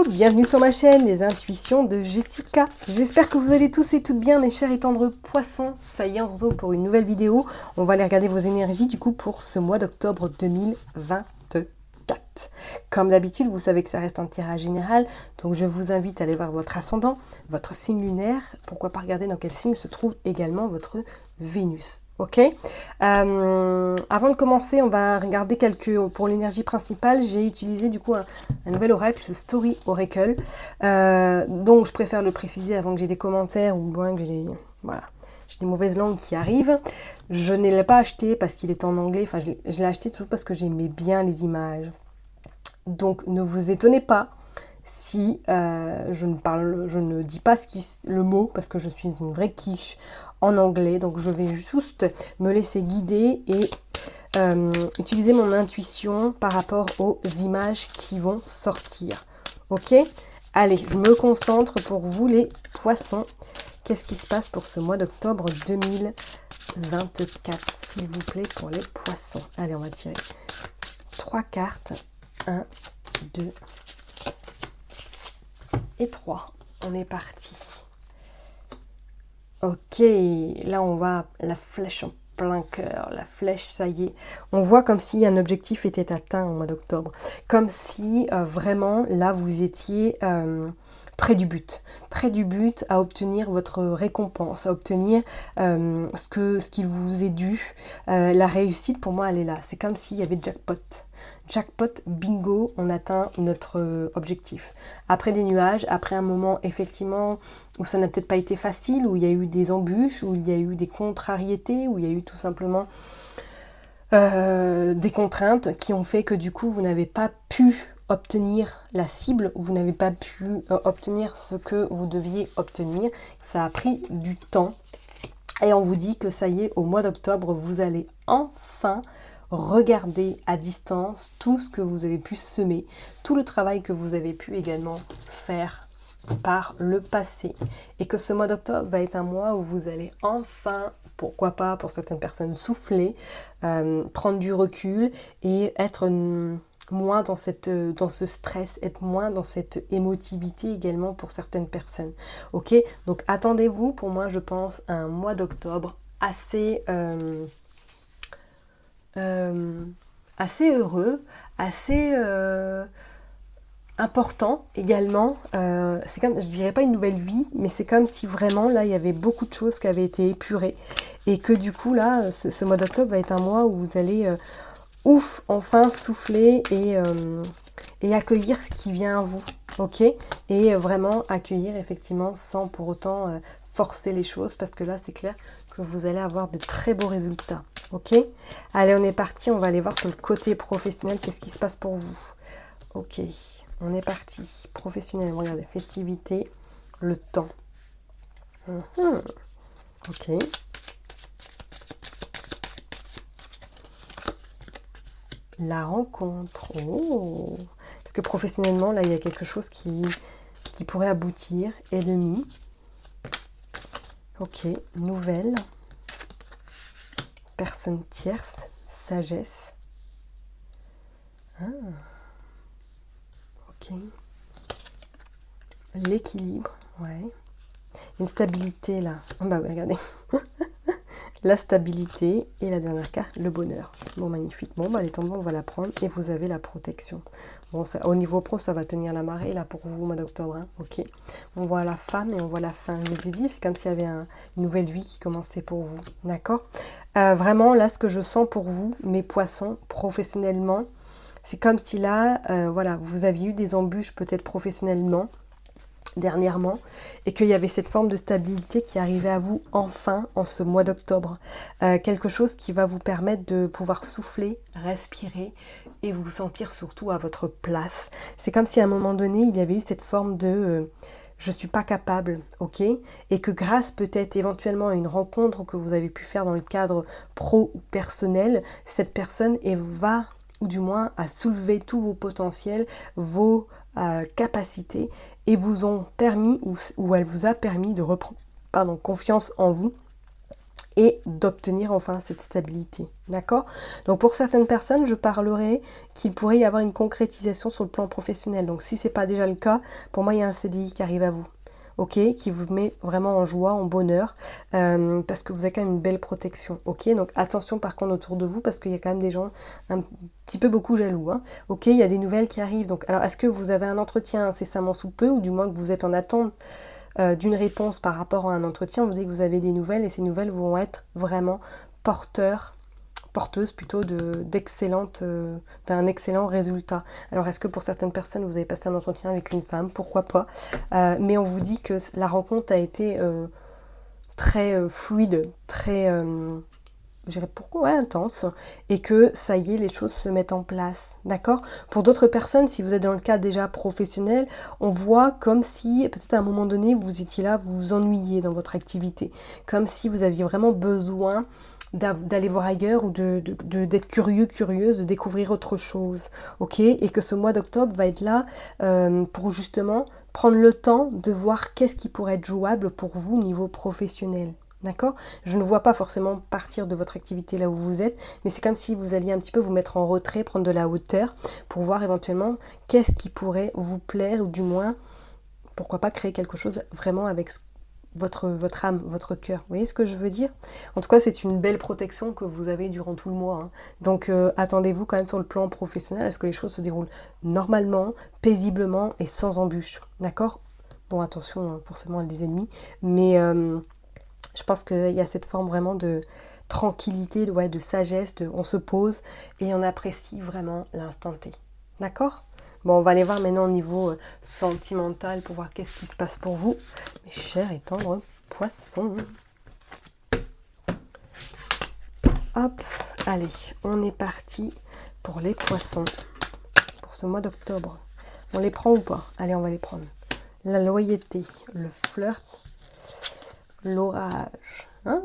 bienvenue sur ma chaîne, les intuitions de Jessica. J'espère que vous allez tous et toutes bien, mes chers et tendres poissons. Ça y est, on se retrouve pour une nouvelle vidéo. On va aller regarder vos énergies du coup pour ce mois d'octobre 2024. Comme d'habitude, vous savez que ça reste un tirage général, donc je vous invite à aller voir votre ascendant, votre signe lunaire. Pourquoi pas regarder dans quel signe se trouve également votre Vénus. Ok. Avant de commencer, on va regarder pour l'énergie principale. J'ai utilisé du coup un nouvel oracle, ce Story Oracle. Donc je préfère le préciser avant que j'ai des commentaires ou bien que j'ai des mauvaises langues qui arrivent. Je ne l'ai pas acheté parce qu'il est en anglais. Enfin, je l'ai acheté tout parce que j'aimais bien les images. Donc ne vous étonnez pas si je ne dis pas le mot parce que je suis une vraie quiche en anglais, donc je vais juste me laisser guider et utiliser mon intuition par rapport aux images qui vont sortir. Ok? Allez, je me concentre pour vous les poissons. Qu'est-ce qui se passe pour ce mois d'octobre 2024, s'il vous plaît, pour les poissons? Allez, on va tirer 3 cartes. 1, 2 et 3. On est parti. Ok, là on voit la flèche en plein cœur. La flèche, ça y est. On voit comme si un objectif était atteint au mois d'octobre. Comme si vraiment, là, vous étiez près du but. Près du but à obtenir votre récompense, à obtenir ce qu'il vous est dû. La réussite, pour moi, elle est là. C'est comme s'il y avait jackpot. Jackpot, bingo, on atteint notre objectif. Après des nuages, après un moment effectivement où ça n'a peut-être pas été facile, où il y a eu des embûches, où il y a eu des contrariétés, où il y a eu tout simplement des contraintes qui ont fait que du coup vous n'avez pas pu obtenir la cible, vous n'avez pas pu obtenir ce que vous deviez obtenir. Ça a pris du temps et on vous dit que ça y est, au mois d'octobre, vous allez enfin regardez à distance tout ce que vous avez pu semer, tout le travail que vous avez pu également faire par le passé. Et que ce mois d'octobre va être un mois où vous allez enfin, pourquoi pas pour certaines personnes, souffler, prendre du recul et être moins dans ce stress, être moins dans cette émotivité également pour certaines personnes. Ok, donc attendez-vous, pour moi je pense, à un mois d'octobre assez heureux, assez important également. C'est comme, je dirais pas une nouvelle vie, mais c'est comme si vraiment là il y avait beaucoup de choses qui avaient été épurées et que du coup là ce mois d'octobre va être un mois où vous allez enfin souffler et accueillir ce qui vient à vous, ok, et vraiment accueillir effectivement sans pour autant forcer les choses, parce que là c'est clair que vous allez avoir de très beaux résultats. Ok, allez, on est parti, on va aller voir sur le côté professionnel, qu'est-ce qui se passe pour vous. Ok, on est parti. Professionnel, regardez, festivité, le temps. Ok. La rencontre. Oh. Est-ce que professionnellement, là, il y a quelque chose qui pourrait aboutir? Ennemi. Ok, nouvelle. Personne tierce, sagesse. Ok. L'équilibre, ouais. Une stabilité là. Bah ouais, regardez. La stabilité et la dernière carte, le bonheur. Bon, magnifique. Bon, bah les tombants, on va la prendre et vous avez la protection. Bon, ça, au niveau pro, ça va tenir la marée là pour vous au mois d'octobre. Hein. Ok. On voit la femme et on voit la fin. Je vous ai dit, c'est comme s'il y avait une nouvelle vie qui commençait pour vous. D'accord. Vraiment, là, ce que je sens pour vous, mes poissons, professionnellement, c'est comme si là, voilà, vous aviez eu des embûches peut-être professionnellement, dernièrement, et qu'il y avait cette forme de stabilité qui arrivait à vous enfin en ce mois d'octobre. Quelque chose qui va vous permettre de pouvoir souffler, respirer et vous sentir surtout à votre place. C'est comme si à un moment donné, il y avait eu cette forme de je suis pas capable, ok? Et que grâce peut-être éventuellement à une rencontre que vous avez pu faire dans le cadre pro ou personnel, cette personne va, ou du moins, à soulever tous vos potentiels, vos capacités, et vous ont permis, ou elle vous a permis de reprendre confiance en vous et d'obtenir enfin cette stabilité. D'accord? Donc pour certaines personnes, je parlerai qu'il pourrait y avoir une concrétisation sur le plan professionnel. Donc si ce n'est pas déjà le cas, pour moi il y a un CDI qui arrive à vous. Ok, qui vous met vraiment en joie, en bonheur, parce que vous avez quand même une belle protection. Ok, donc attention par contre autour de vous, parce qu'il y a quand même des gens un petit peu beaucoup jaloux. Hein. Ok, il y a des nouvelles qui arrivent. Donc, alors est-ce que vous avez un entretien incessamment sous peu, ou du moins que vous êtes en attente d'une réponse par rapport à un entretien? On vous dit que vous avez des nouvelles, et ces nouvelles vont être vraiment porteuse plutôt d'un excellent résultat. Alors est-ce que pour certaines personnes vous avez passé un entretien avec une femme, pourquoi pas, mais on vous dit que la rencontre a été très fluide, très je dirais pourquoi, ouais, intense, et que ça y est, les choses se mettent en place, d'accord? Pour d'autres personnes, si vous êtes dans le cas déjà professionnel, on voit comme si, peut-être à un moment donné, vous étiez là, vous vous ennuyiez dans votre activité, comme si vous aviez vraiment besoin d'aller voir ailleurs, ou d'être curieux, curieuse, de découvrir autre chose, ok? Et que ce mois d'octobre va être là pour justement prendre le temps de voir qu'est-ce qui pourrait être jouable pour vous au niveau professionnel. D'accord? Je ne vois pas forcément partir de votre activité là où vous êtes, mais c'est comme si vous alliez un petit peu vous mettre en retrait, prendre de la hauteur, pour voir éventuellement qu'est-ce qui pourrait vous plaire, ou du moins, pourquoi pas créer quelque chose vraiment avec votre âme, votre cœur. Vous voyez ce que je veux dire? En tout cas, c'est une belle protection que vous avez durant tout le mois. Hein. Donc, attendez-vous quand même sur le plan professionnel à ce que les choses se déroulent normalement, paisiblement et sans embûches. D'accord? Bon, attention, hein, forcément, à des ennemis, mais je pense qu'il y a cette forme vraiment de tranquillité, de sagesse, on se pose et on apprécie vraiment l'instant T. D'accord? Bon, on va aller voir maintenant au niveau sentimental pour voir qu'est-ce qui se passe pour vous, mes chers et tendres poissons. Hop, allez, on est parti pour les poissons, pour ce mois d'octobre. On les prend ou pas? Allez, on va les prendre. La loyauté, le flirt, l'orage. Ah,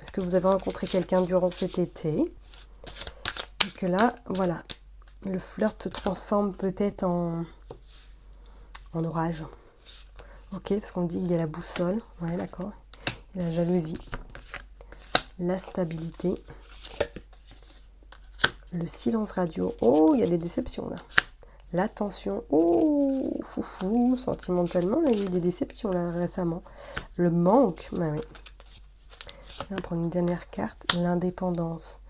est-ce que vous avez rencontré quelqu'un durant cet été? Et que là, voilà, le flirt se transforme peut-être en orage. Ok, parce qu'on dit qu'il y a la boussole. Ouais, d'accord. La jalousie. La stabilité. Le silence radio. Oh, il y a des déceptions là. L'attention. Oh, foufou, sentimentalement, il y a eu des déceptions là récemment. Le manque. Ah oui. On va prendre une dernière carte. L'indépendance.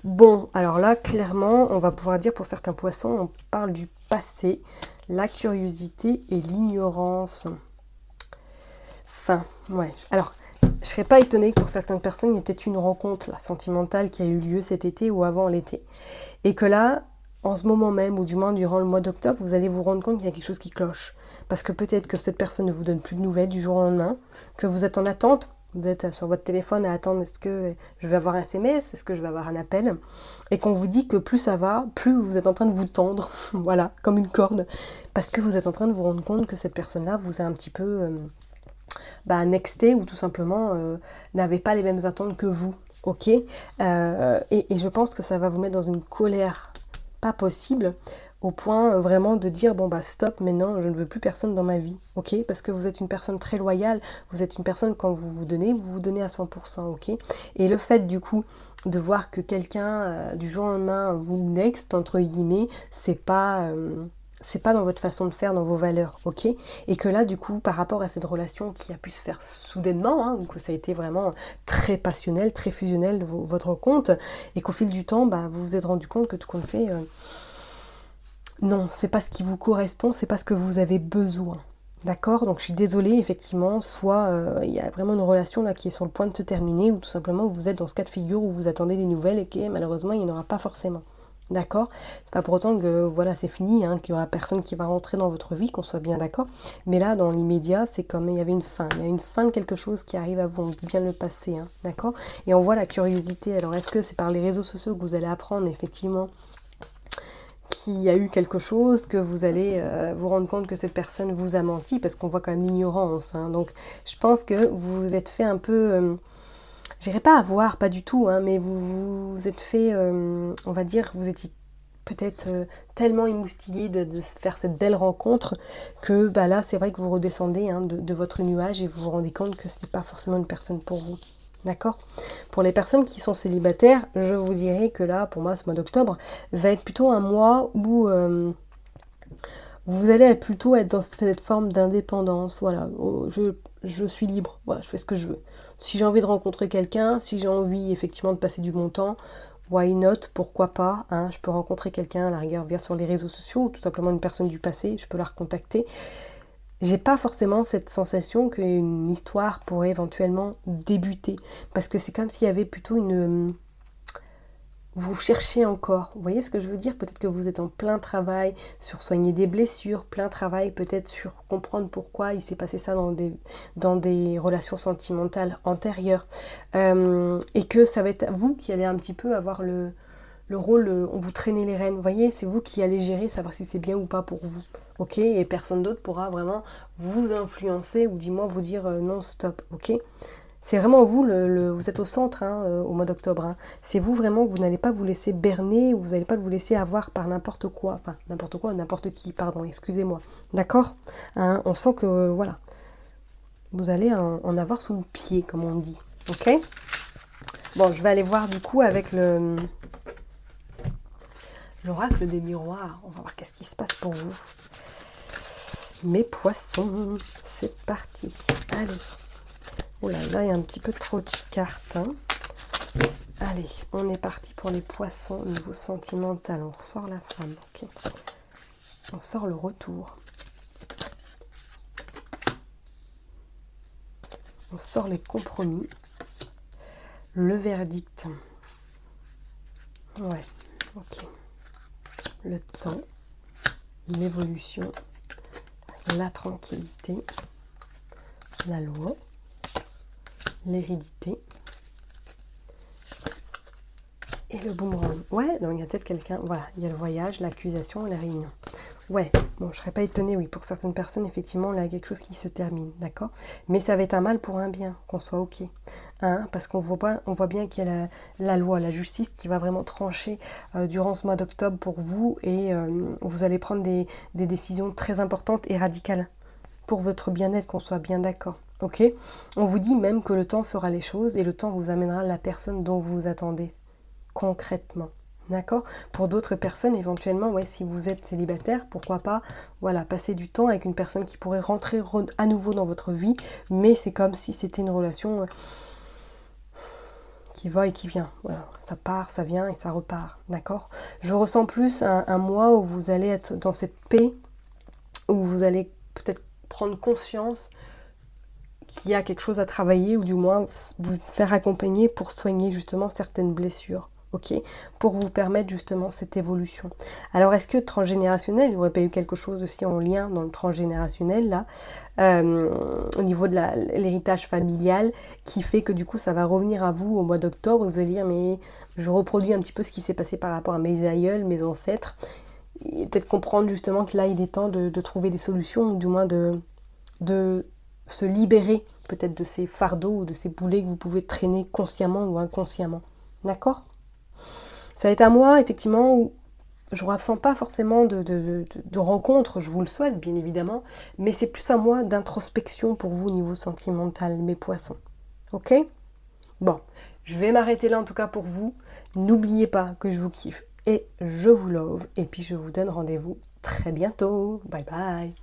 Bon, alors là, clairement, on va pouvoir dire pour certains poissons, on parle du passé, la curiosité et l'ignorance. Fin, ouais. Alors, je ne serais pas étonnée que pour certaines personnes, il y ait peut-être une rencontre là, sentimentale qui a eu lieu cet été ou avant l'été. Et que là, en ce moment même, ou du moins durant le mois d'octobre, vous allez vous rendre compte qu'il y a quelque chose qui cloche. Parce que peut-être que cette personne ne vous donne plus de nouvelles du jour au lendemain, que vous êtes en attente. Vous êtes sur votre téléphone à attendre, est-ce que je vais avoir un SMS, est-ce que je vais avoir un appel, et qu'on vous dit que plus ça va, plus vous êtes en train de vous tendre, voilà, comme une corde, parce que vous êtes en train de vous rendre compte que cette personne-là vous a un petit peu nexté, ou tout simplement n'avait pas les mêmes attentes que vous, ok, et je pense que ça va vous mettre dans une colère pas possible, au point vraiment de dire bon bah stop, maintenant je ne veux plus personne dans ma vie, ok, parce que vous êtes une personne très loyale, vous êtes une personne, quand vous vous donnez à 100%, ok, et le fait du coup de voir que quelqu'un du jour au lendemain vous next entre guillemets, c'est pas dans votre façon de faire, dans vos valeurs, ok, et que là du coup par rapport à cette relation qui a pu se faire soudainement, hein, que ça a été vraiment très passionnel, très fusionnel de votre compte, et qu'au fil du temps vous vous êtes rendu compte que tout compte fait non, c'est pas ce qui vous correspond, c'est pas ce que vous avez besoin. D'accord? Donc je suis désolée, effectivement, soit il y a vraiment une relation là qui est sur le point de se terminer, ou tout simplement vous êtes dans ce cas de figure où vous attendez des nouvelles et que malheureusement il n'y en aura pas forcément. D'accord? C'est pas pour autant que voilà, c'est fini, hein, qu'il y aura personne qui va rentrer dans votre vie, qu'on soit bien d'accord. Mais là, dans l'immédiat, c'est comme il y avait une fin. Il y a une fin de quelque chose qui arrive à vous, on dit bien le passé, hein, d'accord? Et on voit la curiosité. Alors est-ce que c'est par les réseaux sociaux que vous allez apprendre effectivement qu'il y a eu quelque chose, que vous allez vous rendre compte que cette personne vous a menti, parce qu'on voit quand même l'ignorance, hein. Donc je pense que vous vous êtes fait un peu, j'irai pas avoir, pas du tout, hein, mais vous êtes fait, on va dire, vous étiez peut-être tellement émoustillé de faire cette belle rencontre, que là c'est vrai que vous redescendez, hein, de votre nuage, et vous vous rendez compte que ce n'est pas forcément une personne pour vous. D'accord? Pour les personnes qui sont célibataires, je vous dirais que là, pour moi, ce mois d'octobre va être plutôt un mois où vous allez plutôt être dans cette forme d'indépendance. Voilà, oh, je suis libre, voilà, je fais ce que je veux. Si j'ai envie de rencontrer quelqu'un, si j'ai envie effectivement de passer du bon temps, why not, pourquoi pas, hein, je peux rencontrer quelqu'un à la rigueur via sur les réseaux sociaux ou tout simplement une personne du passé, je peux la recontacter. J'ai pas forcément cette sensation qu'une histoire pourrait éventuellement débuter. Parce que c'est comme s'il y avait plutôt une... Vous cherchez encore. Vous voyez ce que je veux dire? Peut-être que vous êtes en plein travail sur soigner des blessures, plein travail peut-être sur comprendre pourquoi il s'est passé ça dans des relations sentimentales antérieures. Et que ça va être vous qui allez un petit peu avoir le rôle, on vous traînez les rênes. Vous voyez, c'est vous qui allez gérer, savoir si c'est bien ou pas pour vous. Ok? Et personne d'autre pourra vraiment vous influencer ou dis-moi vous dire non, stop. Ok? C'est vraiment vous, vous êtes au centre hein, au mois d'octobre. Hein. C'est vous vraiment, vous n'allez pas vous laisser berner, ou vous n'allez pas vous laisser avoir par n'importe quoi. Enfin, n'importe quoi, n'importe qui, pardon, excusez-moi. D'accord? Hein, on sent que, voilà, vous allez en avoir sous le pied, comme on dit. Ok? Bon, je vais aller voir du coup avec l'oracle des miroirs. On va voir qu'est-ce qui se passe pour vous. Mes poissons, c'est parti. Allez. Oh là là, il y a un petit peu trop de cartes. Hein. Allez, on est parti pour les poissons au niveau sentimental. On ressort la femme. Ok. On sort le retour. On sort les compromis. Le verdict. Ouais, ok. Le temps. L'évolution. La tranquillité. La loi. L'hérédité. Et le boomerang. Ouais, donc il y a peut-être quelqu'un, voilà, il y a le voyage, l'accusation et la réunion. Ouais, bon, je serais pas étonnée, oui, pour certaines personnes, effectivement, là, il y a quelque chose qui se termine, d'accord? Mais ça va être un mal pour un bien, qu'on soit ok. Hein, parce qu'on voit bien qu'il y a la loi, la justice qui va vraiment trancher durant ce mois d'octobre pour vous et vous allez prendre des décisions très importantes et radicales pour votre bien-être, qu'on soit bien d'accord. Ok? On vous dit même que le temps fera les choses et le temps vous amènera la personne dont vous vous attendez concrètement. D'accord? Pour d'autres personnes, éventuellement, ouais, si vous êtes célibataire, pourquoi pas, voilà, passer du temps avec une personne qui pourrait rentrer à nouveau dans votre vie, mais c'est comme si c'était une relation qui va et qui vient. Voilà, ça part, ça vient et ça repart. D'accord? Je ressens plus un mois où vous allez être dans cette paix, où vous allez peut-être prendre conscience qu'il y a quelque chose à travailler ou du moins vous faire accompagner pour soigner justement certaines blessures. Ok, pour vous permettre justement cette évolution. Alors, est-ce que transgénérationnel, il n'y aurait pas eu quelque chose aussi en lien dans le transgénérationnel, là, au niveau de l'héritage familial, qui fait que du coup, ça va revenir à vous au mois d'octobre, vous allez dire, mais je reproduis un petit peu ce qui s'est passé par rapport à mes aïeuls, mes ancêtres, et peut-être comprendre justement que là, il est temps de trouver des solutions, ou du moins de se libérer peut-être de ces fardeaux ou de ces boulets que vous pouvez traîner consciemment ou inconsciemment. D'accord ? Ça va être à moi, effectivement, où je ne ressens pas forcément de rencontre, je vous le souhaite, bien évidemment, mais c'est plus à moi d'introspection pour vous au niveau sentimental, mes poissons. Ok? Bon, je vais m'arrêter là en tout cas pour vous. N'oubliez pas que je vous kiffe et je vous love. Et puis je vous donne rendez-vous très bientôt. Bye bye!